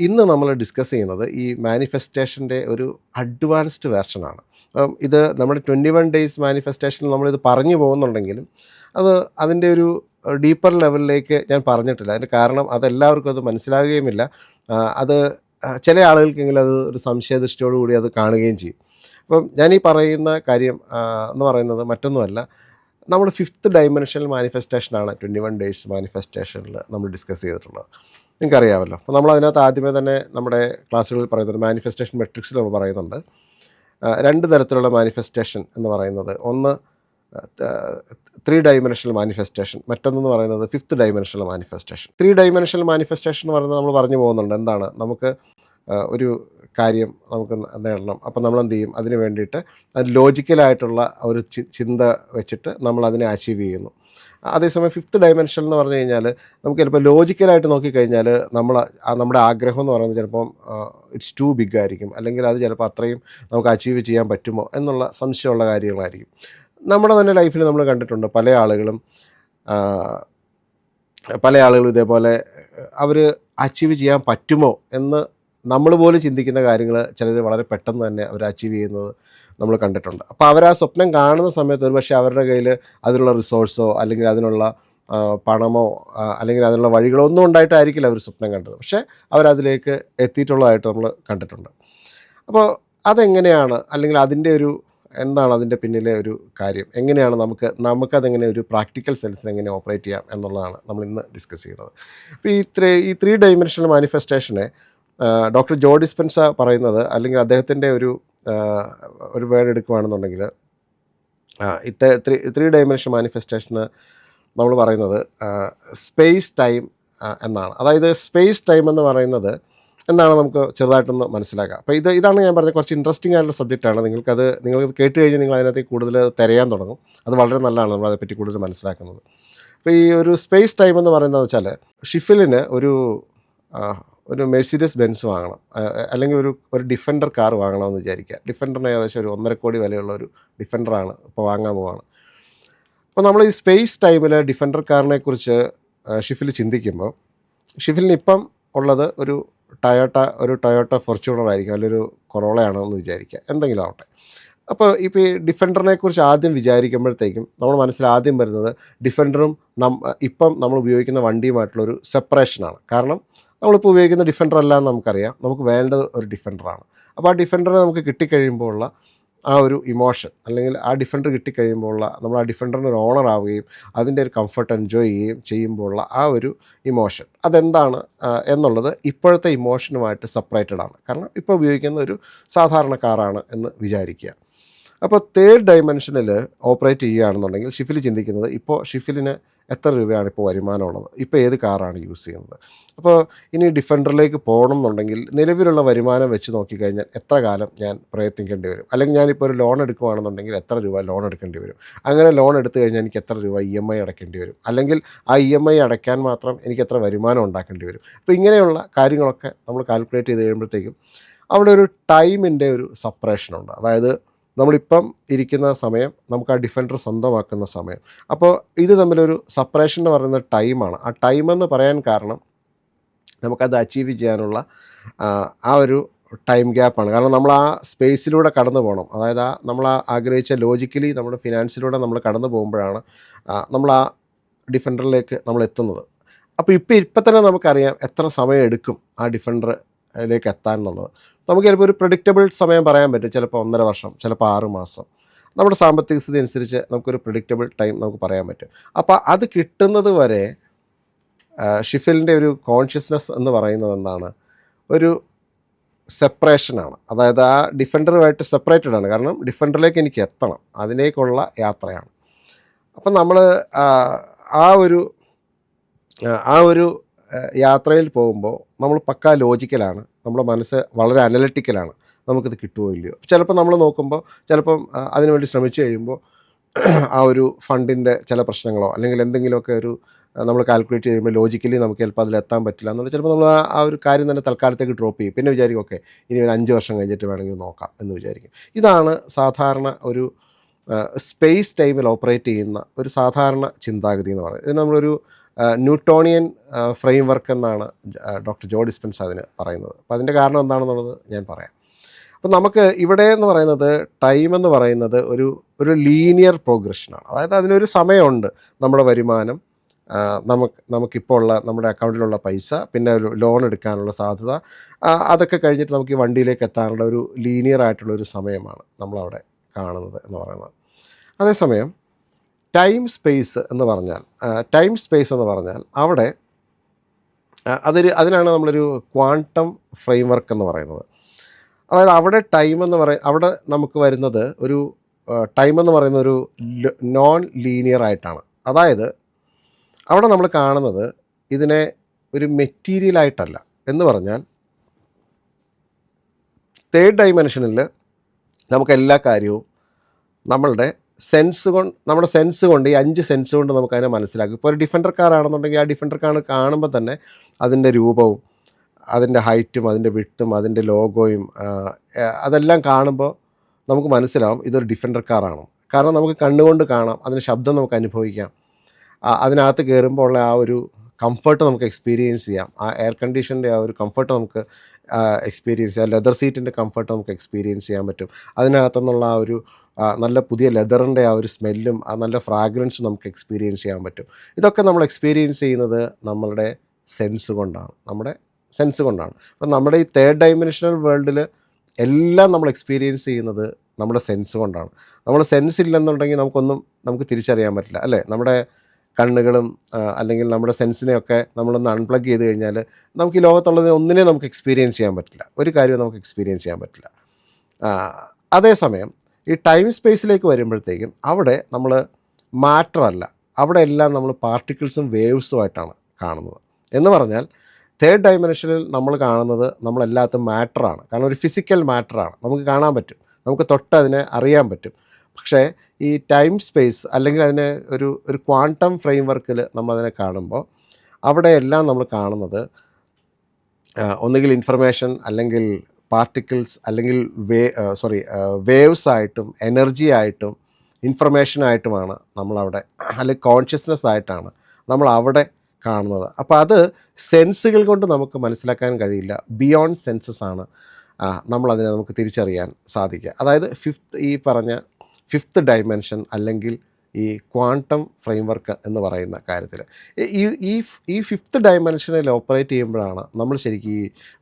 ഇന്ന് നമ്മൾ ഡിസ്കസ് ചെയ്യുന്നത് ഈ മാനിഫെസ്റ്റേഷൻ്റെ ഒരു അഡ്വാൻസ്ഡ് വെർഷനാണ്. ഇത് നമ്മുടെ 21 ഡേയ്സ് മാനിഫെസ്റ്റേഷനിൽ നമ്മളിത് പറഞ്ഞു പോകുന്നുണ്ടെങ്കിലും അതിൻ്റെ ഒരു ഡീപ്പർ ലെവലിലേക്ക് ഞാൻ പറഞ്ഞിട്ടില്ല. അതിൻ്റെ കാരണം അതെല്ലാവർക്കും അത് മനസ്സിലാകുകയുമില്ല. അത് ചില ആളുകൾക്കെങ്കിലും അത് ഒരു സംശയദൃഷ്ടിയോടു കൂടി അത് കാണുകയും ചെയ്യും. അപ്പം ഞാനീ പറയുന്ന കാര്യം എന്ന് പറയുന്നത് മറ്റൊന്നുമല്ല, നമ്മുടെ 5th ഡൈമെൻഷണൽ മാനിഫെസ്റ്റേഷനാണ് 21 ഡേയ്സ് മാനിഫെസ്റ്റേഷനിൽ നമ്മൾ ഡിസ്കസ് ചെയ്തിട്ടുള്ളത്. നിങ്ങൾക്കറിയാമല്ലോ. അപ്പോൾ നമ്മളതിനകത്ത് ആദ്യമേ തന്നെ നമ്മുടെ ക്ലാസ്സുകളിൽ പറയുന്നുണ്ട്, മാനിഫെസ്റ്റേഷൻ മെട്രിക്സിൽ നമ്മൾ പറയുന്നുണ്ട് 2 തരത്തിലുള്ള മാനിഫെസ്റ്റേഷൻ എന്ന് പറയുന്നത്. ഒന്ന് 3 ഡൈമെൻഷണൽ മാനിഫെസ്റ്റേഷൻ, മറ്റൊന്നെന്ന് പറയുന്നത് 5th dimensional manifestation. 3 dimensional manifestation എന്ന് പറയുന്നത് നമ്മൾ പറഞ്ഞു പോകുന്നുണ്ട് എന്താണ്, നമുക്ക് ഒരു കാര്യം നമുക്ക് നേടണം. അപ്പോൾ നമ്മളെന്ത് ചെയ്യും, അതിന് വേണ്ടിയിട്ട് അത് ലോജിക്കലായിട്ടുള്ള ഒരു ചിന്ത വെച്ചിട്ട് നമ്മളതിനെ അച്ചീവ് ചെയ്യുന്നു. അതേസമയം 5th ഡൈമെൻഷൻ എന്ന് പറഞ്ഞു കഴിഞ്ഞാൽ നമുക്ക് ചിലപ്പോൾ ലോജിക്കലായിട്ട് നോക്കിക്കഴിഞ്ഞാൽ നമ്മുടെ ആഗ്രഹം എന്ന് പറയുന്നത് ചിലപ്പം ഇറ്റ്സ് ടു ബിഗ് ആയിരിക്കും, അല്ലെങ്കിൽ അത് ചിലപ്പോൾ അത്രയും നമുക്ക് അച്ചീവ് ചെയ്യാൻ പറ്റുമോ എന്നുള്ള സംശയമുള്ള കാര്യങ്ങളായിരിക്കും. നമ്മുടെ തന്നെ ലൈഫിൽ നമ്മൾ കണ്ടിട്ടുണ്ട് പല ആളുകളും ഇതേപോലെ അവർ അച്ചീവ് ചെയ്യാൻ പറ്റുമോ എന്ന് നമ്മൾ പോലും ചിന്തിക്കുന്ന കാര്യങ്ങൾ ചിലർ വളരെ പെട്ടെന്ന് തന്നെ അവർ അച്ചീവ് ചെയ്യുന്നത് നമ്മൾ കണ്ടിട്ടുണ്ട്. അപ്പോൾ അവർ ആ സ്വപ്നം കാണുന്ന സമയത്ത് ഒരു പക്ഷേ അവരുടെ കയ്യിൽ അതിനുള്ള റിസോഴ്സോ അല്ലെങ്കിൽ അതിനുള്ള പണമോ അല്ലെങ്കിൽ അതിനുള്ള വഴികളോ ഒന്നും ഉണ്ടായിട്ടായിരിക്കില്ല അവർ സ്വപ്നം കണ്ടത്, പക്ഷേ അവരതിലേക്ക് എത്തിയിട്ടുള്ളതായിട്ട് നമ്മൾ കണ്ടിട്ടുണ്ട്. അപ്പോൾ അതെങ്ങനെയാണ്, അല്ലെങ്കിൽ അതിൻ്റെ ഒരു എന്താണ് അതിൻ്റെ പിന്നിലെ ഒരു കാര്യം, എങ്ങനെയാണ് നമുക്കതെങ്ങനെ ഒരു പ്രാക്ടിക്കൽ സെൻസിൽ എങ്ങനെ ഓപ്പറേറ്റ് ചെയ്യാം എന്നുള്ളതാണ് നമ്മൾ ഇന്ന് ഡിസ്കസ് ചെയ്യുന്നത്. അപ്പോൾ ഈ 3 ഡൈമെൻഷണൽ മാനിഫെസ്റ്റേഷനെ ഡോക്ടർ ജോ ഡിസ്പെൻസ പറയുന്നത്, അല്ലെങ്കിൽ അദ്ദേഹത്തിൻ്റെ ഒരു വേർഡ് എടുക്കുകയാണെന്നുണ്ടെങ്കിൽ ത്രീ ഡൈമെൻഷൻ മാനിഫെസ്റ്റേഷന് നമ്മൾ പറയുന്നത് സ്പേസ് ടൈം എന്നാണ്. അതായത് സ്പേസ് ടൈം എന്ന് പറയുന്നത് എന്താണ് നമുക്ക് ചെറുതായിട്ടൊന്ന് മനസ്സിലാക്കാം. അപ്പോൾ ഇതാണ് ഞാൻ പറഞ്ഞത്, കുറച്ച് ഇൻട്രസ്റ്റിംഗ് ആയിട്ടുള്ള സബ്ജക്റ്റാണ്. നിങ്ങൾക്കത് കേട്ട് കഴിഞ്ഞ് നിങ്ങൾ അതിനകത്ത് കൂടുതൽ തിരയാൻ തുടങ്ങും. അത് വളരെ നല്ലതാണ്, നമ്മൾ അതേപ്പറ്റി കൂടുതൽ മനസ്സിലാക്കുന്നത്. അപ്പോൾ ഈ ഒരു സ്പേസ് ടൈം എന്ന് പറയുന്നത് വെച്ചാൽ, ഷിഫിലിന് ഒരു മെഴ്സിഡസ് ബെൻസ് വാങ്ങണം, അല്ലെങ്കിൽ ഒരു ഡിഫൻഡർ കാർ വാങ്ങണമെന്ന് വിചാരിക്കുക. ഡിഫൻഡറിന് ഏകദേശം ഒരു 1.5 കോടി വിലയുള്ള ഒരു ഡിഫൻഡറാണ് ഇപ്പോൾ വാങ്ങാൻ പോവാണ്. അപ്പോൾ നമ്മൾ ഈ സ്പേസ് ടൈമിൽ ഡിഫൻഡർ കാറിനെ കുറിച്ച് ഷിഫിൽ ചിന്തിക്കുമ്പോൾ, ഷിഫിലിന് ഇപ്പം ഉള്ളത് ഒരു ടൊയോട്ട ഫോർച്യൂണർ ആയിരിക്കും, അല്ലെങ്കിൽ ഒരു കൊറോളയാണോ എന്ന് വിചാരിക്കുക, എന്തെങ്കിലും ആവട്ടെ. അപ്പോൾ ഇപ്പോൾ ഈ ഡിഫൻഡറിനെ കുറിച്ച് ആദ്യം വിചാരിക്കുമ്പോഴത്തേക്കും നമ്മുടെ മനസ്സിൽ ആദ്യം വരുന്നത് ഡിഫൻഡറും ഇപ്പം നമ്മൾ ഉപയോഗിക്കുന്ന വണ്ടിയുമായിട്ടുള്ളൊരു സെപ്പറേഷനാണ്. കാരണം നമ്മളിപ്പോൾ ഉപയോഗിക്കുന്ന ഡിഫൻഡർ അല്ല എന്ന് നമുക്കറിയാം, നമുക്ക് വേണ്ടത് ഒരു ഡിഫൻഡറാണ്. അപ്പോൾ ആ ഡിഫൻഡർ നമുക്ക് കിട്ടിക്കഴിയുമ്പോൾ ഉള്ള ആ ഒരു ഇമോഷൻ, അല്ലെങ്കിൽ ആ ഡിഫൻഡർ കിട്ടിക്കഴിയുമ്പോൾ ഉള്ള നമ്മൾ ആ ഡിഫൻഡറിന് ഒരു ഓണർ ആവുകയും അതിൻ്റെ ഒരു കംഫർട്ട് എൻജോയ് ചെയ്യുകയും ചെയ്യുമ്പോൾ ഉള്ള ആ ഒരു ഇമോഷൻ, അതെന്താണ് എന്നുള്ളത് ഇപ്പോഴത്തെ ഇമോഷനുമായിട്ട് സെപ്പറേറ്റഡ് ആണ്. കാരണം ഇപ്പോൾ ഉപയോഗിക്കുന്ന ഒരു സാധാരണ കാറാണ് എന്ന് വിചാരിക്കുക. അപ്പോൾ 3rd ഡൈമെൻഷനിൽ ഓപ്പറേറ്റ് ചെയ്യുകയാണെന്നുണ്ടെങ്കിൽ ഷിഫിൽ ചിന്തിക്കുന്നത്, ഇപ്പോൾ ഷിഫിലിന് എത്ര രൂപയാണ് ഇപ്പോൾ വരുമാനമുള്ളത്, ഇപ്പോൾ ഏത് കാറാണ് യൂസ് ചെയ്യുന്നത്. അപ്പോൾ ഇനി ഡിഫൻഡറിലേക്ക് പോകണം എന്നുണ്ടെങ്കിൽ നിലവിലുള്ള വരുമാനം വെച്ച് നോക്കിക്കഴിഞ്ഞാൽ എത്ര കാലം ഞാൻ പ്രയത്നിക്കേണ്ടി വരും, അല്ലെങ്കിൽ ഞാനിപ്പോൾ ഒരു ലോൺ എടുക്കുകയാണെന്നുണ്ടെങ്കിൽ എത്ര രൂപ ലോൺ എടുക്കേണ്ടി വരും, അങ്ങനെ ലോൺ എടുത്തു കഴിഞ്ഞാൽ എനിക്ക് എത്ര രൂപ EMI അടയ്ക്കേണ്ടി വരും, അല്ലെങ്കിൽ ആ EMI അടയ്ക്കാൻ മാത്രം എനിക്ക് എത്ര വരുമാനം ഉണ്ടാക്കേണ്ടി വരും. അപ്പോൾ ഇങ്ങനെയുള്ള കാര്യങ്ങളൊക്കെ നമ്മൾ കാൽക്കുലേറ്റ് ചെയ്ത് കഴിയുമ്പോഴത്തേക്കും അവിടെ ഒരു ടൈമിൻ്റെ ഒരു സെപ്പറേഷനുണ്ട്. അതായത് നമ്മളിപ്പം ഇരിക്കുന്ന സമയം, നമുക്ക് ആ ഡിഫൻഡർ സ്വന്തമാക്കുന്ന സമയം. അപ്പോൾ ഇത് തമ്മിലൊരു സെപ്പറേഷൻ എന്ന് പറയുന്നത് ടൈമാണ്. ആ ടൈമെന്ന് പറയാൻ കാരണം നമുക്കത് അച്ചീവ് ചെയ്യാനുള്ള ആ ഒരു ടൈം ഗ്യാപ്പാണ്. കാരണം നമ്മൾ ആ സ്പേസിലൂടെ കടന്നു പോകണം. അതായത് നമ്മൾ ആഗ്രഹിച്ച ലോജിക്കലി നമ്മുടെ ഫിനാൻസിലൂടെ നമ്മൾ കടന്നു പോകുമ്പോഴാണ് നമ്മൾ ആ ഡിഫൻഡറിലേക്ക് നമ്മൾ എത്തുന്നത്. അപ്പോൾ ഇപ്പം തന്നെ നമുക്കറിയാം എത്ര സമയം എടുക്കും ആ ഡിഫൻഡറിലേക്ക് എത്താൻ എന്നുള്ളത്. നമുക്ക് ചിലപ്പോൾ ഒരു പ്രെഡിക്റ്റബിൾ സമയം പറയാൻ പറ്റും, ചിലപ്പോൾ 1.5 വർഷം, ചിലപ്പോൾ 6 മാസം. നമ്മുടെ സാമ്പത്തിക സ്ഥിതി അനുസരിച്ച് നമുക്കൊരു പ്രെഡിക്റ്റബിൾ ടൈം നമുക്ക് പറയാൻ പറ്റും. അപ്പോൾ അത് കിട്ടുന്നത് വരെ ഷിഫിലിൻ്റെ ഒരു കോൺഷ്യസ്നെസ് എന്ന് പറയുന്നത് എന്താണ്, ഒരു സെപ്പറേഷനാണ്. അതായത് ആ ഡിഫൻഡറുമായിട്ട് സെപ്പറേറ്റഡ് ആണ്. കാരണം ഡിഫൻഡറിലേക്ക് എനിക്ക് എത്തണം, അതിലേക്കുള്ള യാത്രയാണ്. അപ്പം നമ്മൾ ആ ഒരു യാത്രയിൽ പോകുമ്പോൾ നമ്മൾ പക്കാ ലോജിക്കലാണ്, നമ്മുടെ മനസ്സ് വളരെ അനലിറ്റിക്കലാണ്, നമുക്കിത് കിട്ടുമോ ഇല്ലയോ. ചിലപ്പോൾ നമ്മൾ നോക്കുമ്പോൾ ചിലപ്പം അതിനുവേണ്ടി ശ്രമിച്ചു കഴിയുമ്പോൾ ആ ഒരു ഫണ്ടിൻ്റെ ചില പ്രശ്നങ്ങളോ അല്ലെങ്കിൽ എന്തെങ്കിലുമൊക്കെ നമ്മൾ കാൽക്കുലേറ്റ് ചെയ്യുമ്പോൾ ലോജിക്കലി നമുക്ക് ചിലപ്പോൾ അതിലെത്താൻ പറ്റില്ല എന്നുള്ളത്, ചിലപ്പോൾ നമ്മൾ ആ ഒരു കാര്യം തന്നെ തൽക്കാലത്തേക്ക് ഡ്രോപ്പ് ചെയ്യും. പിന്നെ വിചാരിക്കും ഓക്കെ ഇനി ഒരു 5 വർഷം കഴിഞ്ഞിട്ട് വേണമെങ്കിൽ നോക്കാം എന്ന് വിചാരിക്കും. ഇതാണ് സാധാരണ ഒരു സ്പേസ് ടൈമിൽ ഓപ്പറേറ്റ് ചെയ്യുന്ന ഒരു സാധാരണ ചിന്താഗതി എന്ന് പറയുന്നത്. ഇത് നമ്മളൊരു ന്യൂട്ടോണിയൻ ഫ്രെയിം വർക്ക് എന്നാണ് ഡോക്ടർ ജോ ഡിസ്പെൻസ അതിന് പറയുന്നത്. അപ്പോൾ അതിൻ്റെ കാരണം എന്താണെന്നുള്ളത് ഞാൻ പറയാം. അപ്പോൾ നമുക്ക് ഇവിടെ എന്ന് പറയുന്നത് ടൈം എന്ന് പറയുന്നത് ഒരു ലീനിയർ പ്രോഗ്രഷനാണ്. അതായത് അതിനൊരു സമയമുണ്ട്. നമ്മുടെ വരുമാനം, നമുക്കിപ്പോൾ ഉള്ള നമ്മുടെ അക്കൗണ്ടിലുള്ള പൈസ, പിന്നെ ഒരു ലോൺ എടുക്കാനുള്ള സാധ്യത, അതൊക്കെ കഴിഞ്ഞിട്ട് നമുക്ക് ഈ വണ്ടിയിലേക്ക് എത്താനുള്ള ഒരു ലീനിയർ ആയിട്ടുള്ളൊരു സമയമാണ് നമ്മളവിടെ കാണുന്നത് എന്ന് പറയുന്നത്. അതേസമയം ടൈം സ്പേസ് എന്ന് പറഞ്ഞാൽ അവിടെ അതിനാണ് നമ്മളൊരു ക്വാണ്ടം ഫ്രെയിം വർക്ക് എന്ന് പറയുന്നത്. അതായത് അവിടെ അവിടെ നമുക്ക് വരുന്നത് ടൈം എന്ന് പറയുന്ന ഒരു നോൺ ലീനിയർ ആയിട്ടാണ്. അതായത് അവിടെ നമ്മൾ കാണുന്നത് ഇതിനെ ഒരു മെറ്റീരിയലായിട്ടല്ല. എന്ന് പറഞ്ഞാൽ തേർഡ് ഡൈമെൻഷനിൽ നമുക്ക് എല്ലാ കാര്യവും നമ്മുടെ സെൻസ് കൊണ്ട് ഈ 5 സെൻസ് കൊണ്ട് നമുക്കതിനെ മനസ്സിലാക്കും. ഇപ്പോൾ ഒരു ഡിഫൻഡർ കാർ ആണെന്നുണ്ടെങ്കിൽ ആ ഡിഫൻഡർ കാർ കാണുമ്പോൾ തന്നെ അതിൻ്റെ രൂപവും അതിൻ്റെ ഹൈറ്റും അതിൻ്റെ വിഡ്ത്തും അതിൻ്റെ ലോഗോയും അതെല്ലാം കാണുമ്പോൾ നമുക്ക് മനസ്സിലാവും ഇതൊരു ഡിഫൻഡർ കാറാണ്. കാരണം നമുക്ക് കണ്ണുകൊണ്ട് കാണാം, അതിൻ്റെ ശബ്ദം നമുക്ക് അനുഭവിക്കാം, അതിനകത്ത് കയറുമ്പോൾ ഉള്ള ആ ഒരു കംഫർട്ട് നമുക്ക് എക്സ്പീരിയൻസ് ചെയ്യാം, ആ എയർ കണ്ടീഷൻ്റെ ആ ഒരു കംഫർട്ട് നമുക്ക് എക്സ്പീരിയൻസ് ചെയ്യാം, ലെതർ സീറ്റിൻ്റെ കംഫർട്ട് നമുക്ക് എക്സ്പീരിയൻസ് ചെയ്യാൻ പറ്റും. അതിനകത്തുനിന്നുള്ള ആ ഒരു നല്ല പുതിയ ലെതറിൻ്റെ ആ ഒരു സ്മെല്ലും ആ നല്ല ഫ്രാഗ്രൻസും നമുക്ക് എക്സ്പീരിയൻസ് ചെയ്യാൻ പറ്റും. ഇതൊക്കെ നമ്മൾ എക്സ്പീരിയൻസ് ചെയ്യുന്നത് നമ്മളുടെ സെൻസ് കൊണ്ടാണ്. അപ്പം നമ്മുടെ ഈ തേർഡ് ഡൈമെൻഷണൽ വേൾഡിൽ എല്ലാം നമ്മൾ എക്സ്പീരിയൻസ് ചെയ്യുന്നത് നമ്മുടെ സെൻസ് കൊണ്ടാണ്. നമ്മുടെ സെൻസ് ഇല്ലെന്നുണ്ടെങ്കിൽ നമുക്ക് തിരിച്ചറിയാൻ പറ്റില്ല, അല്ലേ? നമ്മുടെ കണ്ണുകളും അല്ലെങ്കിൽ നമ്മുടെ സെൻസിനെയൊക്കെ നമ്മളൊന്ന് അൺപ്ലഗ് ചെയ്ത് കഴിഞ്ഞാൽ നമുക്ക് ഈ ലോകത്തുള്ളത് ഒന്നിനെ നമുക്ക് എക്സ്പീരിയൻസ് ചെയ്യാൻ പറ്റില്ല, ഒരു കാര്യവും നമുക്ക് എക്സ്പീരിയൻസ് ചെയ്യാൻ പറ്റില്ല. അതേസമയം ഈ ടൈം സ്പേസിലേക്ക് വരുമ്പോഴത്തേക്കും അവിടെ നമ്മൾ മാറ്റർ അല്ല, അവിടെ എല്ലാം നമ്മൾ പാർട്ടിക്കിൾസും വേവ്സുമായിട്ടാണ് കാണുന്നത്. എന്ന് പറഞ്ഞാൽ തേർഡ് ഡൈമെൻഷനിൽ നമ്മൾ കാണുന്നത് നമ്മളെല്ലാത്തും മാറ്ററാണ്. കാരണം ഒരു ഫിസിക്കൽ മാറ്ററാണ്, നമുക്ക് കാണാൻ പറ്റും, നമുക്ക് തൊട്ടതിനെ അറിയാൻ പറ്റും. പക്ഷേ ഈ ടൈം സ്പേസ് അല്ലെങ്കിൽ അതിനെ ഒരു ക്വാണ്ടം ഫ്രെയിം വർക്കിൽ നമ്മളതിനെ കാണുമ്പോൾ അവിടെയെല്ലാം നമ്മൾ കാണുന്നത് ഒന്നുകിൽ ഇൻഫർമേഷൻ അല്ലെങ്കിൽ പാർട്ടിക്കിൾസ് അല്ലെങ്കിൽ വേവ്സ് ആയിട്ടും എനർജി ആയിട്ടും ഇൻഫർമേഷനായിട്ടുമാണ് നമ്മളവിടെ, അല്ലെങ്കിൽ കോൺഷ്യസ്നെസ് ആയിട്ടാണ് നമ്മളവിടെ കാണുന്നത്. അപ്പോൾ അത് സെൻസുകൾ കൊണ്ട് നമുക്ക് മനസ്സിലാക്കാൻ കഴിയില്ല, ബിയോണ്ട് സെൻസസ് ആണ് നമ്മളതിനെ നമുക്ക് തിരിച്ചറിയാൻ സാധിക്കുക. അതായത് ഫിഫ്ത്ത് ഡൈമെൻഷൻ അല്ലെങ്കിൽ ഈ ക്വാണ്ടം ഫ്രെയിം വർക്ക് എന്ന് പറയുന്ന കാര്യത്തിൽ ഈ ഫിഫ്ത്ത് ഡൈമെൻഷനിൽ ഓപ്പറേറ്റ് ചെയ്യുമ്പോഴാണ് നമ്മൾ ശരിക്കും ഈ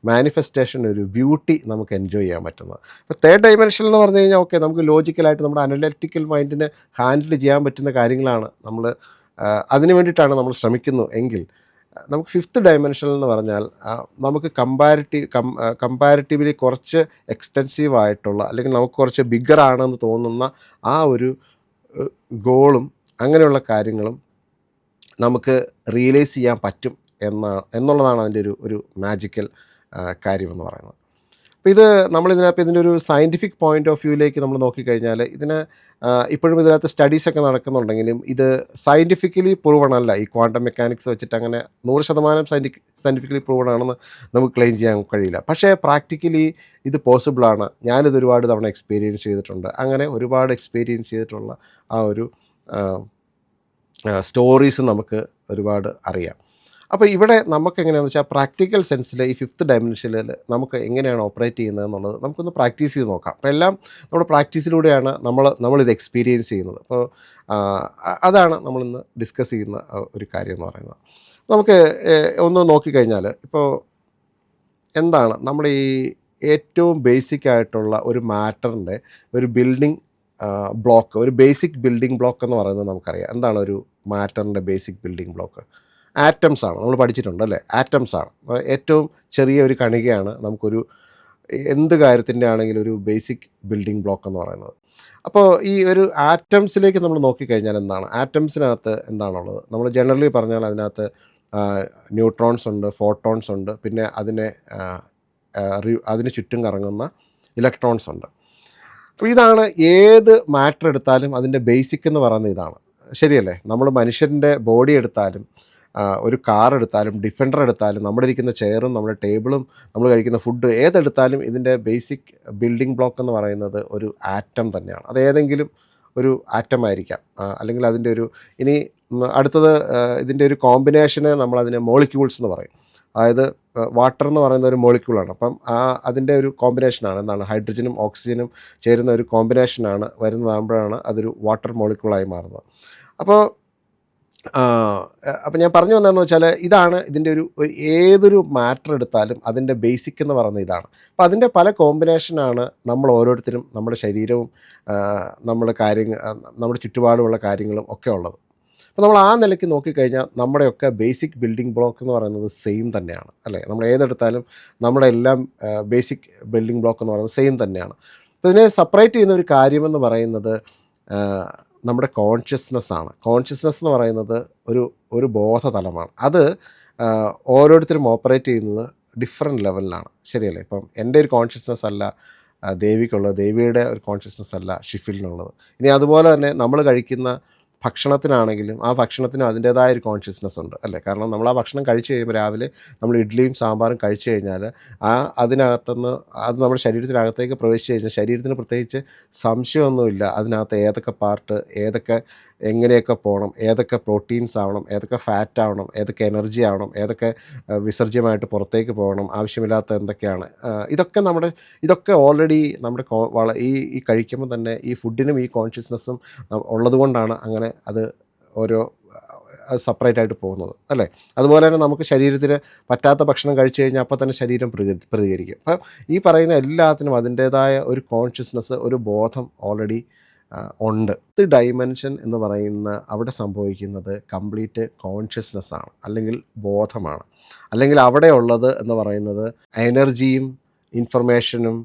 മാനിഫെസ്റ്റേഷൻ ഒരു ബ്യൂട്ടി നമുക്ക് എൻജോയ് ചെയ്യാൻ പറ്റുന്നത്. ഇപ്പോൾ തേർഡ് ഡൈമെൻഷൻ എന്ന് പറഞ്ഞു കഴിഞ്ഞാൽ ഓക്കെ, നമുക്ക് ലോജിക്കലായിട്ട് നമ്മുടെ അനലിറ്റിക്കൽ മൈൻഡിനെ ഹാൻഡിൽ ചെയ്യാൻ പറ്റുന്ന കാര്യങ്ങളാണ് നമ്മൾ അതിന് വേണ്ടിയിട്ടാണ് നമ്മൾ ശ്രമിക്കുന്നു എങ്കിൽ, നമുക്ക് ഫിഫ്ത്ത് ഡൈമെൻഷൻ എന്ന് പറഞ്ഞാൽ നമുക്ക് കമ്പാരിറ്റീവ്ലി കുറച്ച് എക്സ്റ്റെൻസീവായിട്ടുള്ള അല്ലെങ്കിൽ നമുക്ക് കുറച്ച് ബിഗ്ഗർ ആണെന്ന് തോന്നുന്ന ആ ഒരു ഗോളും അങ്ങനെയുള്ള കാര്യങ്ങളും നമുക്ക് റിയലൈസ് ചെയ്യാൻ പറ്റും എന്നുള്ളതാണ് അതിൻ്റെ ഒരു മാജിക്കൽ കാര്യമെന്ന് പറയുന്നത്. അപ്പോൾ ഇതിൻ്റെ ഒരു സയൻറ്റിഫിക് പോയിൻ്റ് ഓഫ് വ്യൂവിലേക്ക് നമ്മൾ നോക്കിക്കഴിഞ്ഞാൽ ഇപ്പോഴും ഇതിനകത്ത് സ്റ്റഡീസൊക്കെ നടക്കുന്നുണ്ടെങ്കിലും ഇത് സയൻറ്റിഫിക്കലി പ്രൂവൺ അല്ല. ഈ ക്വാണ്ടം മെക്കാനിക്സ് വെച്ചിട്ട് അങ്ങനെ 100% സയൻറ്റിഫിക്കലി പ്രൂവൺ ആണെന്ന് നമുക്ക് ക്ലെയിം ചെയ്യാൻ കഴിയില്ല. പക്ഷേ പ്രാക്ടിക്കലി ഇത് പോസിബിളാണ്. ഞാനിത് ഒരുപാട് തവണ എക്സ്പീരിയൻസ് ചെയ്തിട്ടുണ്ട്. അങ്ങനെ ഒരുപാട് എക്സ്പീരിയൻസ് ചെയ്തിട്ടുള്ള ആ ഒരു സ്റ്റോറീസ് നമുക്ക് ഒരുപാട് അറിയാം. അപ്പോൾ ഇവിടെ നമുക്ക് എങ്ങനെയാണെന്ന് വെച്ചാൽ പ്രാക്ടിക്കൽ സെൻസിൽ ഈ ഫിഫ്ത്ത് ഡൈമെൻഷനിൽ നമുക്ക് എങ്ങനെയാണ് ഓപ്പറേറ്റ് ചെയ്യുന്നത് എന്നുള്ളത് നമുക്കൊന്ന് പ്രാക്ടീസ് ചെയ്ത് നോക്കാം. അപ്പോൾ എല്ലാം നമ്മുടെ പ്രാക്ടീസിലൂടെയാണ് നമ്മളിത് എക്സ്പീരിയൻസ് ചെയ്യുന്നത്. അപ്പോൾ അതാണ് നമ്മളിന്ന് ഡിസ്കസ് ചെയ്യുന്ന ഒരു കാര്യം എന്ന് പറയുന്നത്. നമുക്ക് ഒന്ന് നോക്കിക്കഴിഞ്ഞാൽ ഇപ്പോൾ എന്താണ് നമ്മുടെ ഈ ഏറ്റവും ബേസിക് ആയിട്ടുള്ള ഒരു മാറ്ററിൻ്റെ ഒരു ബിൽഡിംഗ് ബ്ലോക്ക്, ഒരു ബേസിക് ബിൽഡിംഗ് ബ്ലോക്ക് എന്ന് പറയുന്നത് നമുക്കറിയാം. എന്താണ് ഒരു മാറ്ററിൻ്റെ ബേസിക് ബിൽഡിംഗ് ബ്ലോക്ക്? ആറ്റംസ് ആണ്. നമ്മൾ പഠിച്ചിട്ടുണ്ട് അല്ലേ? ആറ്റംസ് ആണ്. ഏറ്റവും ചെറിയ ഒരു കണികയാണ് നമുക്കൊരു എന്ത് കാര്യത്തിൻ്റെ ആണെങ്കിലും ഒരു ബേസിക് ബിൽഡിംഗ് ബ്ലോക്ക് എന്ന് പറയുന്നത്. അപ്പോൾ ഈ ഒരു ആറ്റംസിലേക്ക് നമ്മൾ നോക്കിക്കഴിഞ്ഞാൽ എന്താണ് ആറ്റംസിനകത്ത് എന്താണുള്ളത്? നമ്മൾ ജനറലി പറഞ്ഞാൽ അതിനകത്ത് ന്യൂട്രോൺസ് ഉണ്ട്, ഫോട്ടോൺസ് ഉണ്ട്, പിന്നെ അതിന് ചുറ്റും കറങ്ങുന്ന ഇലക്ട്രോൺസ് ഉണ്ട്. അപ്പോൾ ഇതാണ് ഏത് മാറ്റർ എടുത്താലും അതിൻ്റെ ബേസിക് എന്ന് പറയുന്നത് ഇതാണ്. ശരിയല്ലേ? നമ്മൾ മനുഷ്യൻ്റെ ബോഡി എടുത്താലും ഒരു കാർ എടുത്താലും ഡിഫൻഡർ എടുത്താലും നമ്മുടെ ഇരിക്കുന്ന ചെയറും നമ്മുടെ ടേബിളും നമ്മൾ കഴിക്കുന്ന ഫുഡ് ഏതെടുത്താലും ഇതിൻ്റെ ബേസിക് ബിൽഡിംഗ് ബ്ലോക്ക് എന്ന് പറയുന്നത് ഒരു ആറ്റം തന്നെയാണ്. അത് ഏതെങ്കിലും ഒരു ആറ്റം ആയിരിക്കാം, അല്ലെങ്കിൽ അതിൻ്റെ ഒരു ഇനി അടുത്തത് ഇതിൻ്റെ ഒരു കോമ്പിനേഷന് നമ്മളതിനെ മോളിക്യൂൾസ് എന്ന് പറയും. അതായത് വാട്ടർ എന്ന് പറയുന്ന ഒരു മോളിക്യൂളാണ്. അപ്പം അതിൻ്റെ ഒരു കോമ്പിനേഷനാണ് എന്താണ് ഹൈഡ്രജനും ഓക്സിജനും ചേരുന്ന ഒരു കോമ്പിനേഷനാണ് വരുന്നതാകുമ്പോഴാണ് അതൊരു വാട്ടർ മോളിക്യൂളായി മാറുന്നത്. അപ്പോൾ അപ്പം ഞാൻ പറഞ്ഞു വന്നതെന്ന് വെച്ചാൽ ഇതാണ് ഇതിൻ്റെ ഒരു ഏതൊരു മാറ്റർ എടുത്താലും അതിൻ്റെ ബേസിക് എന്ന് പറയുന്നത് ഇതാണ്. അപ്പോൾ അതിൻ്റെ പല കോമ്പിനേഷനാണ് നമ്മൾ ഓരോരുത്തരും നമ്മുടെ ശരീരവും നമ്മുടെ നമ്മുടെ ചുറ്റുപാടുമുള്ള കാര്യങ്ങളും ഒക്കെ ഉള്ളത്. അപ്പോൾ നമ്മൾ ആ നിലയ്ക്ക് നോക്കിക്കഴിഞ്ഞാൽ നമ്മുടെയൊക്കെ ബേസിക് ബിൽഡിംഗ് ബ്ലോക്ക് എന്ന് പറയുന്നത് സെയിം തന്നെയാണ്, അല്ലേ? നമ്മൾ ഏതെടുത്താലും നമ്മുടെ എല്ലാം ബേസിക് ബിൽഡിംഗ് ബ്ലോക്ക് എന്ന് പറയുന്നത് സെയിം തന്നെയാണ്. അപ്പോൾ ഇതിനെ സെപ്പറേറ്റ് ചെയ്യുന്ന ഒരു കാര്യമെന്ന് പറയുന്നത് നമ്മുടെ കോൺഷ്യസ്നെസ്സാണ്. കോൺഷ്യസ്നെസ് എന്ന് പറയുന്നത് ഒരു ബോധതലമാണ്. അത് ഓരോരുത്തരും ഓപ്പറേറ്റ് ചെയ്യുന്നത് ഡിഫറെൻറ്റ് ലെവലിലാണ്, ശരിയല്ലേ? ഇപ്പം എൻ്റെ ഒരു കോൺഷ്യസ്നെസ് അല്ല ദേവിക്കുള്ളത്, ദേവിയുടെ ഒരു കോൺഷ്യസ്നെസ് അല്ല ഷിഫിലിനുള്ളത്. ഇനി അതുപോലെ തന്നെ നമ്മൾ കഴിക്കുന്ന ഭക്ഷണത്തിനാണെങ്കിലും ആ ഭക്ഷണത്തിന് അതിൻ്റേതായ ഒരു കോൺഷ്യസ്നെസ് ഉണ്ട്, അല്ലേ? കാരണം നമ്മൾ ആ ഭക്ഷണം കഴിച്ച് കഴിയുമ്പോൾ രാവിലെ നമ്മൾ ഇഡ്ഡലിയും സാമ്പാറും കഴിച്ച് കഴിഞ്ഞാൽ അതിനകത്തുനിന്ന് അത് നമ്മുടെ ശരീരത്തിനകത്തേക്ക് പ്രവേശിച്ച് കഴിഞ്ഞാൽ ശരീരത്തിന് പ്രത്യേകിച്ച് സംശയമൊന്നുമില്ല അതിനകത്ത് ഏതൊക്കെ പാർട്ട്, എങ്ങനെയൊക്കെ പോകണം, ഏതൊക്കെ പ്രോട്ടീൻസ് ആവണം, ഏതൊക്കെ ഫാറ്റ് ആവണം, ഏതൊക്കെ എനർജി ആവണം, ഏതൊക്കെ വിസർജ്യമായിട്ട് പുറത്തേക്ക് പോകണം, ആവശ്യമില്ലാത്ത എന്തൊക്കെയാണ്, ഇതൊക്കെ ഓൾറെഡി നമ്മുടെ ഈ കഴിക്കുമ്പോൾ തന്നെ ഈ ഫുഡിനും ഈ കോൺഷ്യസ്നെസ്സും ഉള്ളതുകൊണ്ടാണ് അങ്ങനെ അത് സെപ്പറേറ്റ് ആയിട്ട് പോകുന്നത്, അല്ലേ? അതുപോലെ തന്നെ നമുക്ക് ശരീരത്തിന് പറ്റാത്ത ഭക്ഷണം കഴിച്ചു കഴിഞ്ഞാൽ അപ്പോൾ തന്നെ ശരീരം പ്രതികരിക്കും. അപ്പം ഈ പറയുന്ന എല്ലാത്തിനും അതിൻ്റേതായ ഒരു കോൺഷ്യസ്നെസ്, ഒരു ബോധം ഓൾറെഡി ഉണ്ട്. ഡൈമെൻഷൻ എന്ന് പറയുന്ന അവിടെ സംഭവിക്കുന്നത് കംപ്ലീറ്റ് കോൺഷ്യസ്നെസ് ആണ്, അല്ലെങ്കിൽ ബോധമാണ്. അല്ലെങ്കിൽ അവിടെ ഉള്ളത് എന്ന് പറയുന്നത് എനർജിയും ഇൻഫർമേഷനും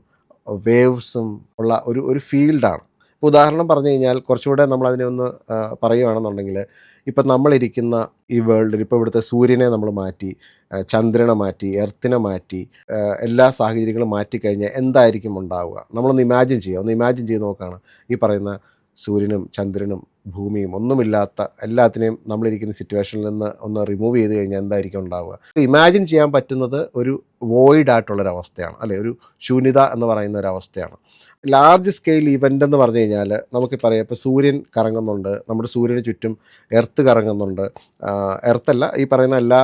വേവ്സും ഉള്ള ഒരു ഫീൽഡാണ്. ഇപ്പോൾ ഉദാഹരണം പറഞ്ഞു കഴിഞ്ഞാൽ കുറച്ചുകൂടെ നമ്മളതിനെ ഒന്ന് പറയുകയാണെന്നുണ്ടെങ്കിൽ, ഇപ്പം നമ്മളിരിക്കുന്ന ഈ വേൾഡിൽ ഇപ്പോൾ ഇവിടുത്തെ സൂര്യനെ നമ്മൾ മാറ്റി, ചന്ദ്രനെ മാറ്റി, എർത്തിനെ മാറ്റി, എല്ലാ സാഹചര്യങ്ങളും മാറ്റിക്കഴിഞ്ഞാൽ എന്തായിരിക്കും ഉണ്ടാവുക? നമ്മളൊന്ന് ഇമാജിൻ ചെയ്ത് നോക്കുകയാണ്. ഈ പറയുന്ന സൂര്യനും ചന്ദ്രനും ഭൂമിയും ഒന്നുമില്ലാത്ത എല്ലാത്തിനെയും നമ്മളിരിക്കുന്ന സിറ്റുവേഷനിൽ നിന്ന് ഒന്ന് റിമൂവ് ചെയ്ത് കഴിഞ്ഞാൽ എന്തായിരിക്കും ഉണ്ടാവുക? ഇമാജിൻ ചെയ്യാൻ പറ്റുന്നത് ഒരു വോയിഡ് ആയിട്ടുള്ളൊരവസ്ഥയാണ്, അല്ലേ? ഒരു ശൂന്യത എന്ന് പറയുന്ന ഒരവസ്ഥയാണ്. ലാർജ് സ്കെയിൽ ഇവൻ്റ് എന്ന് പറഞ്ഞു കഴിഞ്ഞാൽ നമുക്ക് പറയാം, ഇപ്പോൾ സൂര്യൻ കറങ്ങുന്നുണ്ട്, നമ്മുടെ സൂര്യന് ചുറ്റും എർത്ത് കറങ്ങുന്നുണ്ട്, എർത്തല്ല, ഈ പറയുന്ന എല്ലാ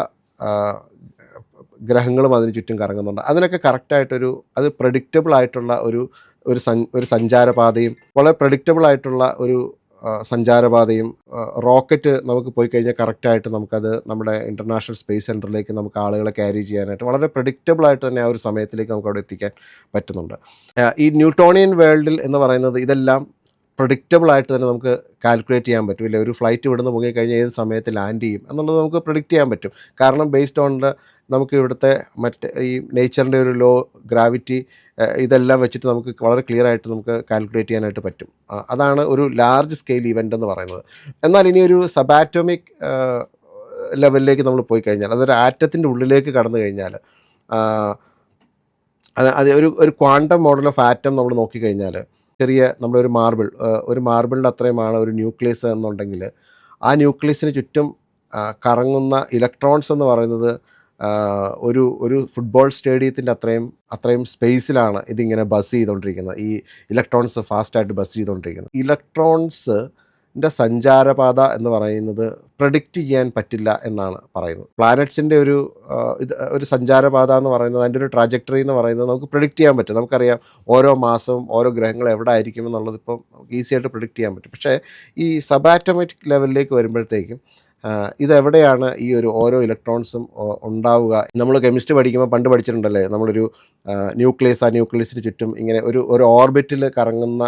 ഗ്രഹങ്ങളും അതിന് ചുറ്റും കറങ്ങുന്നുണ്ട്. അതിനൊക്കെ കറക്റ്റായിട്ടൊരു അത് പ്രഡിക്റ്റബിൾ ആയിട്ടുള്ള ഒരു സഞ്ചാരപാതയും, വളരെ പ്രഡിക്റ്റബിൾ ആയിട്ടുള്ള ഒരു സഞ്ചാരപാതയും, റോക്കറ്റ് നമുക്ക് പോയി കഴിഞ്ഞാൽ കറക്റ്റായിട്ട് നമുക്കത് നമ്മുടെ ഇൻ്റർനാഷണൽ സ്പേസ് സെൻറ്ററിലേക്ക് നമുക്ക് ആളുകളെ ക്യാരി ചെയ്യാനായിട്ട് വളരെ പ്രഡിക്റ്റബിളായിട്ട് തന്നെ ആ ഒരു സമയത്തിലേക്ക് നമുക്ക് അവിടെ എത്തിക്കാൻ പറ്റുന്നുണ്ട്. ഈ ന്യൂട്ടോണിയൻ വേൾഡിൽ എന്ന് പറയുന്നത് ഇതെല്ലാം പ്രഡിക്റ്റബിളായിട്ട് തന്നെ നമുക്ക് കാൽക്കുലേറ്റ് ചെയ്യാൻ പറ്റും, ഇല്ലേ? ഒരു ഫ്ലൈറ്റ് ഇവിടുന്ന് പൊങ്ങിക്കഴിഞ്ഞാൽ ഏത് സമയത്ത് ലാൻഡ് ചെയ്യും എന്നുള്ളത് നമുക്ക് പ്രിഡിക്റ്റ് ചെയ്യാൻ പറ്റും. കാരണം ബേസ്ഡ് ഓൺ നമുക്ക് ഇവിടുത്തെ ഈ നേച്ചറിൻ്റെ ഒരു ലോ, ഗ്രാവിറ്റി, ഇതെല്ലാം വെച്ചിട്ട് നമുക്ക് വളരെ ക്ലിയർ ആയിട്ട് നമുക്ക് കാൽക്കുലേറ്റ് ചെയ്യാനായിട്ട് പറ്റും. അതാണ് ഒരു ലാർജ് സ്കെയിൽ ഇവൻ്റ് എന്ന് പറയുന്നത്. എന്നാൽ ഇനി ഒരു സബാറ്റോമിക് ലെവലിലേക്ക് നമ്മൾ പോയി കഴിഞ്ഞാൽ, അതൊരു ആറ്റത്തിൻ്റെ ഉള്ളിലേക്ക് കടന്നു കഴിഞ്ഞാൽ, അത് ഒരു ക്വാണ്ടം മോഡൽ ഓഫ് ആറ്റം നമ്മൾ നോക്കിക്കഴിഞ്ഞാൽ, ചെറിയ നമ്മളൊരു മാർബിളിൻ്റെ അത്രയുമാണ് ഒരു ന്യൂക്ലിയസ് എന്നുണ്ടെങ്കിൽ, ആ ന്യൂക്ലിയസിന് ചുറ്റും കറങ്ങുന്ന ഇലക്ട്രോൺസ് എന്ന് പറയുന്നത് ഒരു ഫുട്ബോൾ സ്റ്റേഡിയത്തിൻ്റെ അത്രയും സ്പേസിലാണ് ഇതിങ്ങനെ ബസ് ചെയ്തുകൊണ്ടിരിക്കുന്നത്. ഈ ഇലക്ട്രോൺസ് ഫാസ്റ്റായിട്ട് ബസ് ചെയ്തുകൊണ്ടിരിക്കുന്നത്. ഇലക്ട്രോൺസിൻ്റെ സഞ്ചാരപാത എന്ന് പറയുന്നത് പ്രഡിക്റ്റ് ചെയ്യാൻ പറ്റില്ല എന്നാണ് പറയുന്നത്. പ്ലാനറ്റ്സിൻ്റെ ഒരു സഞ്ചാരപാത എന്ന് പറയുന്നത്, അതിൻ്റെ ഒരു ട്രാജക്ടറി എന്ന് പറയുന്നത് നമുക്ക് പ്രഡിക്റ്റ് ചെയ്യാൻ പറ്റും. നമുക്കറിയാം ഓരോ മാസവും ഓരോ ഗ്രഹങ്ങൾ എവിടെ ആയിരിക്കും എന്നുള്ളത് ഇപ്പം ഈസി ആയിട്ട് പ്രഡിക്റ്റ് ചെയ്യാൻ പറ്റും. പക്ഷേ ഈ സബാറ്റോമിക് ലെവലിലേക്ക് വരുമ്പോഴത്തേക്കും ഇതെവിടെയാണ് ഈ ഓരോ ഇലക്ട്രോൺസും ഉണ്ടാവുക? നമ്മൾ കെമിസ്ട്രി പഠിക്കുമ്പോൾ പണ്ട് പഠിച്ചിട്ടുണ്ടല്ലേ, നമ്മളൊരു ന്യൂക്ലിയസിന് ചുറ്റും ഇങ്ങനെ ഒരു ഓർബിറ്റിൽ കറങ്ങുന്ന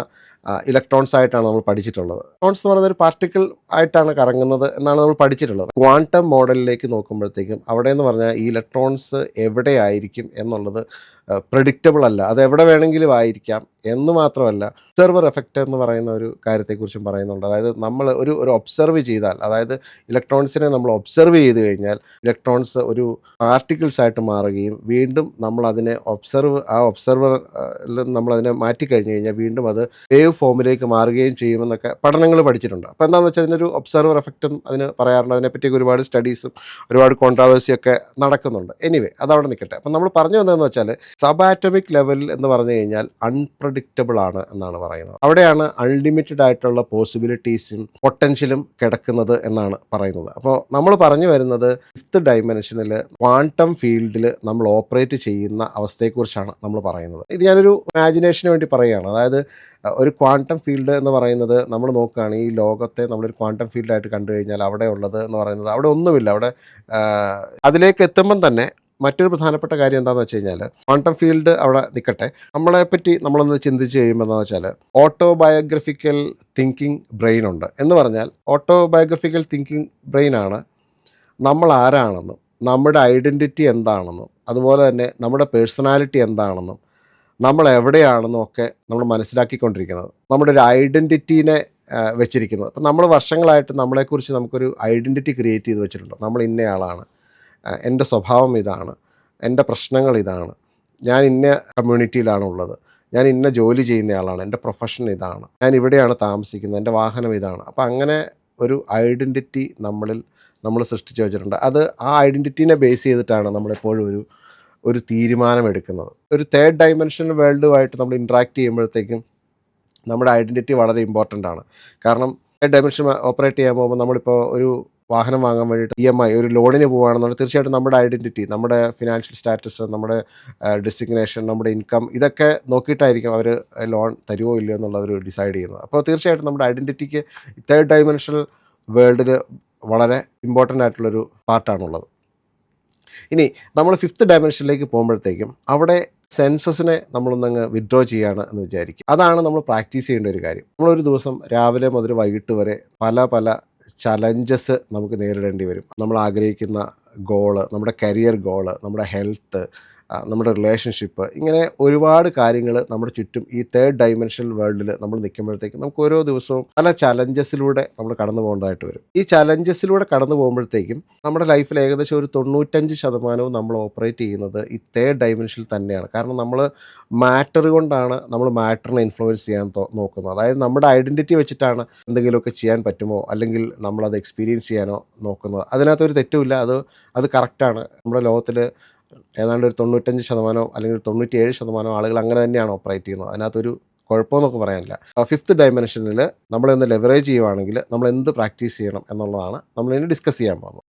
ഇലക്ട്രോൺസ് ആയിട്ടാണ് നമ്മൾ പഠിച്ചിട്ടുള്ളത്. ഇലക്ട്രോൺസ് എന്ന് പറയുന്ന ഒരു പാർട്ടിക്കിൾ ആയിട്ടാണ് കറങ്ങുന്നത് എന്നാണ് നമ്മൾ പഠിച്ചിട്ടുള്ളത്. ക്വാണ്ടം മോഡലിലേക്ക് നോക്കുമ്പോഴത്തേക്കും അവിടെ എന്ന് പറഞ്ഞാൽ ഈ ഇലക്ട്രോൺസ് എവിടെയായിരിക്കും എന്നുള്ളത് പ്രഡിക്റ്റബിൾ അല്ല. അത് എവിടെ വേണമെങ്കിലും ആയിരിക്കാം എന്ന് മാത്രമല്ല, ഒബ്സർവർ എഫക്റ്റ് എന്ന് പറയുന്ന ഒരു കാര്യത്തെക്കുറിച്ചും പറയുന്നുണ്ട്. അതായത് നമ്മൾ ഒരു ഒബ്സർവ് ചെയ്താൽ, അതായത് ഇലക്ട്രോൺസിനെ നമ്മൾ ഒബ്സർവ് ചെയ്ത് കഴിഞ്ഞാൽ ഇലക്ട്രോൺസ് ഒരു പാർട്ടിക്കിൾസ് ആയിട്ട് മാറുകയും വീണ്ടും നമ്മൾ അതിനെ ഒബ്സർവറിൽ നമ്മളതിനെ മാറ്റിക്കഴിഞ്ഞ് കഴിഞ്ഞാൽ വീണ്ടും അത് വേവ് ഫോമിലേക്ക് മാറുകയും ചെയ്യുമെന്നൊക്കെ പഠനങ്ങൾ പഠിച്ചിട്ടുണ്ട്. അപ്പോൾ എന്താണെന്ന് വെച്ചാൽ അതിനൊരു ഒബ്സർവർ എഫക്റ്റും അതിന് പറയാറുണ്ട്. അതിനെപ്പറ്റിയൊക്കെ ഒരുപാട് സ്റ്റഡീസും ഒരുപാട് കോൺട്രാവേഴ്സിയൊക്കെ നടക്കുന്നുണ്ട്. എനിവേ അതവിടെ നിൽക്കട്ടെ. അപ്പം നമ്മൾ പറഞ്ഞു വന്നതെന്ന് വെച്ചാൽ സബാറ്റോമിക് ലെവൽ എന്ന് പറഞ്ഞു കഴിഞ്ഞാൽ അൺപ്രഡിക്റ്റബിൾ ആണ് എന്നാണ് പറയുന്നത്. അവിടെയാണ് അൺലിമിറ്റഡ് ആയിട്ടുള്ള പോസിബിലിറ്റീസും പൊട്ടൻഷ്യലും കിടക്കുന്നത് എന്നാണ് പറയുന്നത്. അപ്പോൾ നമ്മൾ പറഞ്ഞു വരുന്നത് ഫിഫ്ത്ത് ഡയമെൻഷനിൽ ക്വാണ്ടം ഫീൽഡിൽ നമ്മൾ ഓപ്പറേറ്റ് ചെയ്യുന്ന അവസ്ഥയെക്കുറിച്ചാണ് നമ്മൾ പറയുന്നത്. ഇത് ഞാനൊരു ഇമാജിനേഷന് വേണ്ടി പറയുകയാണ്. അതായത് ഒരു ക്വാണ്ടം ഫീൽഡ് എന്ന് പറയുന്നത് നമ്മൾ നോക്കുകയാണ്, ഈ ലോകത്തെ നമ്മളൊരു ക്വാണ്ടം ഫീൽഡായിട്ട് കണ്ടു കഴിഞ്ഞാൽ അവിടെ ഉള്ളത് എന്ന് പറയുന്നത് അവിടെ ഒന്നുമില്ല. അവിടെ അതിലേക്ക് എത്തുമ്പം തന്നെ മറ്റൊരു പ്രധാനപ്പെട്ട കാര്യം എന്താണെന്ന് വെച്ച് കഴിഞ്ഞാൽ, ക്വാണ്ടം ഫീൽഡ് അവിടെ നിൽക്കട്ടെ, നമ്മളെപ്പറ്റി നമ്മളൊന്ന് ചിന്തിച്ച് കഴിയുമ്പോൾ എന്താണെന്ന് വെച്ചാൽ ഓട്ടോബയോഗ്രഫിക്കൽ തിങ്കിങ് ബ്രെയിൻ ഉണ്ട്. എന്ന് പറഞ്ഞാൽ ഓട്ടോബയോഗ്രഫിക്കൽ തിങ്കിങ് ബ്രെയിനാണ് നമ്മൾ ആരാണെന്നും നമ്മുടെ ഐഡൻറ്റിറ്റി എന്താണെന്നും അതുപോലെ തന്നെ നമ്മുടെ പേഴ്സണാലിറ്റി എന്താണെന്നും നമ്മൾ എവിടെയാണെന്നും ഒക്കെ നമ്മൾ മനസ്സിലാക്കിക്കൊണ്ടിരിക്കുന്നത്, നമ്മുടെ ഒരു ഐഡൻറ്റിറ്റീനെ വെച്ചിരിക്കുന്നത്. അപ്പം നമ്മൾ വർഷങ്ങളായിട്ട് നമ്മളെക്കുറിച്ച് നമുക്കൊരു ഐഡൻറ്റിറ്റി ക്രിയേറ്റ് ചെയ്ത് വെച്ചിട്ടുണ്ട്. നമ്മൾ ഇന്നയാളാണ്, എൻ്റെ സ്വഭാവം ഇതാണ്, എൻ്റെ പ്രശ്നങ്ങൾ ഇതാണ്, ഞാൻ ഇന്ന കമ്മ്യൂണിറ്റിയിലാണ് ഉള്ളത്, ഞാൻ ഇന്ന ജോലി ചെയ്യുന്നയാളാണ്, എൻ്റെ പ്രൊഫഷൻ ഇതാണ്, ഞാൻ ഇവിടെയാണ് താമസിക്കുന്നത്, എൻ്റെ വാഹനം ഇതാണ്. അപ്പോൾ അങ്ങനെ ഒരു ഐഡൻറ്റിറ്റി നമ്മൾ സൃഷ്ടിച്ച് വെച്ചിട്ടുണ്ട്. അത് ആ ഐഡൻറ്റിറ്റീനെ ബേസ് ചെയ്തിട്ടാണ് നമ്മളെപ്പോഴും ഒരു തീരുമാനം എടുക്കുന്നത്. ഒരു തേർഡ് ഡയമെൻഷണൽ വേൾഡുമായിട്ട് നമ്മൾ ഇൻട്രാക്ട് ചെയ്യുമ്പോഴത്തേക്കും നമ്മുടെ ഐഡൻറ്റിറ്റി വളരെ ഇമ്പോർട്ടൻ്റ് ആണ്. കാരണം തേർഡ് ഡയമെൻഷൻ ഓപ്പറേറ്റ് ചെയ്യാൻ പോകുമ്പോൾ നമ്മളിപ്പോൾ ഒരു വാഹനം വാങ്ങാൻ വേണ്ടിയിട്ട് EMI ഒരു ലോണിന് പോകുകയാണെന്നുണ്ടെങ്കിൽ തീർച്ചയായിട്ടും നമ്മുടെ ഐഡൻറ്റിറ്റി, നമ്മുടെ ഫിനാൻഷ്യൽ സ്റ്റാറ്റസ്, നമ്മുടെ ഡെസിഗ്നേഷൻ, നമ്മുടെ ഇൻകം, ഇതൊക്കെ നോക്കിയിട്ടായിരിക്കും അവർ ലോൺ തരുമോ ഇല്ലയോ എന്നുള്ളവർ ഡിസൈഡ് ചെയ്യുന്നത്. അപ്പോൾ തീർച്ചയായിട്ടും നമ്മുടെ ഐഡൻറ്റിറ്റിക്ക് തേർഡ് ഡയമെൻഷണൽ വേൾഡിൽ വളരെ ഇമ്പോർട്ടൻ്റ് ആയിട്ടുള്ളൊരു പാർട്ടാണുള്ളത്. ഇനി നമ്മൾ ഫിഫ്ത്ത് ഡയമെൻഷനിലേക്ക് പോകുമ്പോഴത്തേക്കും അവിടെ സെൻസസിനെ നമ്മളൊന്നങ്ങ് വിഡ്രോ ചെയ്യുകയാണ് എന്ന് വിചാരിക്കും. അതാണ് നമ്മൾ പ്രാക്ടീസ് ചെയ്യേണ്ട ഒരു കാര്യം. നമ്മളൊരു ദിവസം രാവിലെ മുതൽ വൈകിട്ട് വരെ പല ചലഞ്ചസ് നമുക്ക് നേരിടേണ്ടി വരും. നമ്മൾ ആഗ്രഹിക്കുന്ന ഗോള്, നമ്മുടെ കരിയർ ഗോള്, നമ്മുടെ ഹെൽത്ത്, നമ്മുടെ റിലേഷൻഷിപ്പ്, ഇങ്ങനെ ഒരുപാട് കാര്യങ്ങൾ നമ്മുടെ ചുറ്റും ഈ തേർഡ് ഡയമെൻഷണൽ വേൾഡിൽ നമ്മൾ നിൽക്കുമ്പോഴത്തേക്കും നമുക്ക് ഓരോ ദിവസവും പല ചലഞ്ചസിലൂടെ നമ്മൾ കടന്നു പോകേണ്ടതായിട്ട് വരും. ഈ ചലഞ്ചസിലൂടെ കടന്നു പോകുമ്പോഴത്തേക്കും നമ്മുടെ ലൈഫിൽ ഏകദേശം ഒരു 95% നമ്മൾ ഓപ്പറേറ്റ് ചെയ്യുന്നത് ഈ തേർഡ് ഡയമെൻഷനിൽ തന്നെയാണ്. കാരണം നമ്മൾ മാറ്റർ കൊണ്ടാണ് നമ്മൾ മാറ്ററിനെ ഇൻഫ്ലുവൻസ് ചെയ്യാൻ നോക്കുന്നത്. അതായത് നമ്മുടെ ഐഡൻറ്റിറ്റി വെച്ചിട്ടാണ് എന്തെങ്കിലുമൊക്കെ ചെയ്യാൻ പറ്റുമോ അല്ലെങ്കിൽ നമ്മളത് എക്സ്പീരിയൻസ് ചെയ്യാനോ നോക്കുന്നത്. അതിനകത്തൊരു തെറ്റുമില്ല, അത് കറക്റ്റാണ്. നമ്മുടെ ലോകത്തിൽ ഏതാണ്ട് ഒരു 95% അല്ലെങ്കിൽ 97% ആളുകൾ അങ്ങനെ തന്നെയാണ് ഓപ്പറേറ്റ് ചെയ്യുന്നത്. അതിനകത്തൊരു കുഴപ്പമെന്നൊക്കെ പറയാനില്ല. ഫിഫ്ത്ത് ഡയമെൻഷനിൽ നമ്മളൊന്ന് ലെവറേജ് ചെയ്യുവാണെങ്കിൽ നമ്മൾ എന്ത് പ്രാക്ടീസ് ചെയ്യണം എന്നുള്ളതാണ് നമ്മൾ ഇനി ഡിസ്കസ് ചെയ്യാൻ പോകുന്നത്.